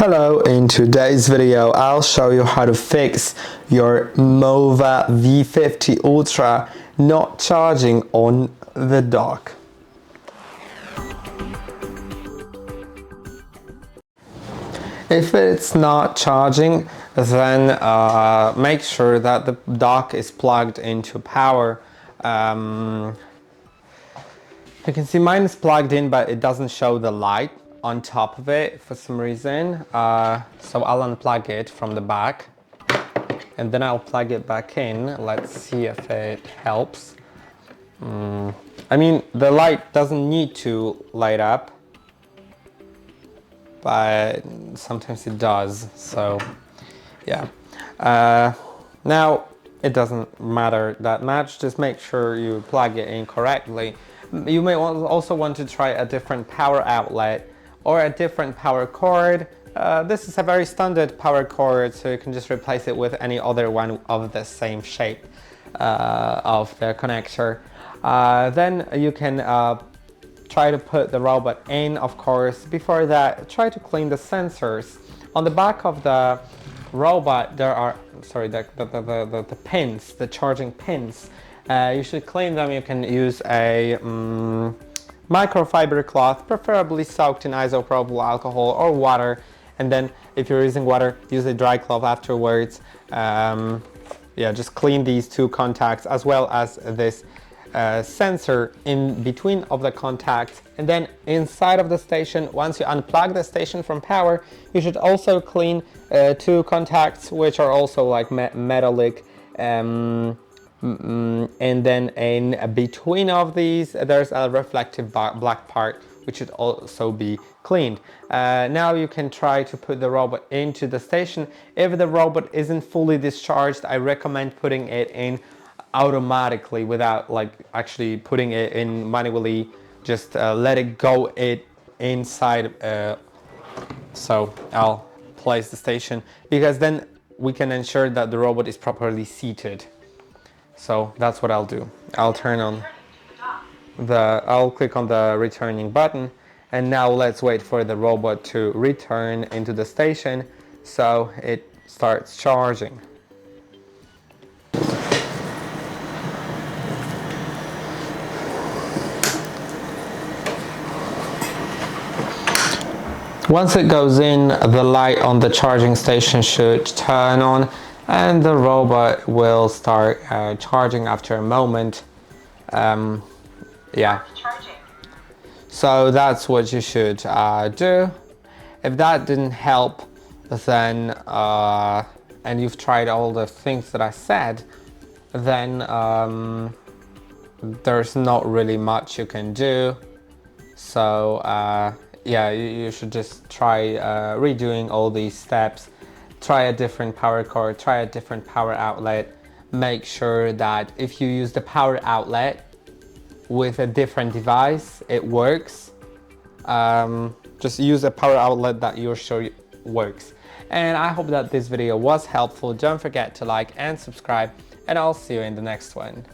Hello, in today's video I'll show you how to fix your MOVA V50 Ultra not charging on the dock. If it's not charging, then make sure that the dock is plugged into power. You can see mine is plugged in, but it doesn't show the light on top of it for some reason. So I'll unplug it from the back and then I'll plug it back in. Let's see if it helps. I mean, the light doesn't need to light up, but sometimes it does, so yeah. Now it doesn't matter that much, just make sure you plug it in correctly. You may also want to try a different power outlet or a different power cord. This is a very standard power cord, so you can just replace it with any other one of the same shape of the connector. Then you can try to put the robot in, of course. Before that, try to clean the sensors. On the back of the robot, there are, the pins, the charging pins. You should clean them. You can use a microfiber cloth, preferably soaked in isopropyl alcohol or water, and then if you're using water, use a dry cloth afterwards. Yeah, just clean these two contacts as well as this sensor in between of the contacts, and then inside of the station, once you unplug the station from power, you should also clean two contacts which are also like metallic, and then in between of these there's a reflective black part which should also be cleaned. Now you can try to put the robot into the station. If the robot isn't fully discharged, I recommend putting it in automatically without like actually putting it in manually. Just let it go inside. So I'll place the station, because then we can ensure that the robot is properly seated. So that's what I'll do. I'll click on the returning button, and now let's wait for the robot to return into the station so it starts charging. Once it goes in, the light on the charging station should turn on and the robot will start charging after a moment. Yeah. So that's what you should do. If that didn't help, then and you've tried all the things that I said, then there's not really much you can do. So yeah, you should just try redoing all these steps. Try a different power cord, try a different power outlet. Make sure that if you use the power outlet with a different device, it works. Just use a power outlet that you're sure works. And I hope that this video was helpful. Don't forget to like and subscribe, and I'll see you in the next one.